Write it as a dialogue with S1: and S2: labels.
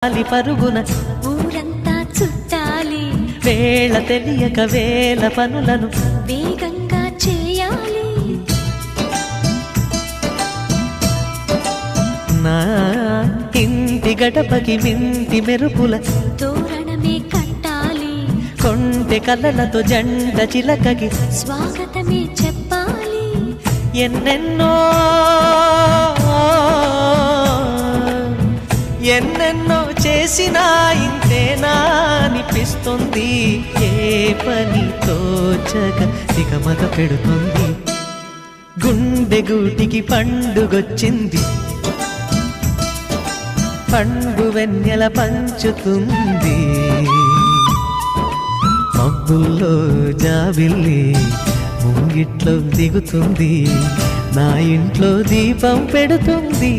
S1: పరుగున
S2: ఊరంతా చుట్టాలి,
S1: వేళ తెలియక వేల పనులను
S2: వేగంగా చేయాలి.
S1: నా ఇంటి గడపకి మింటి మెరుపుల
S2: తోరణమే కట్టాలి,
S1: కొంటె కలలతో జంట చిలకకి
S2: స్వాగతమే చెప్పాలి.
S1: ఎన్నెన్నో ఎన్నెన్నో చేసినా ఇంతేనా అనిపిస్తుంది. ఏ పని తోచక దిగమగ పెడుతుంది. గుండె గూటికి పండుగొచ్చింది, పండు వెన్నెల పంచుతుంది. మబ్బుల్లో జాబిల్లి ముంగిట్లో దిగుతుంది, నా ఇంట్లో దీపం పెడుతుంది.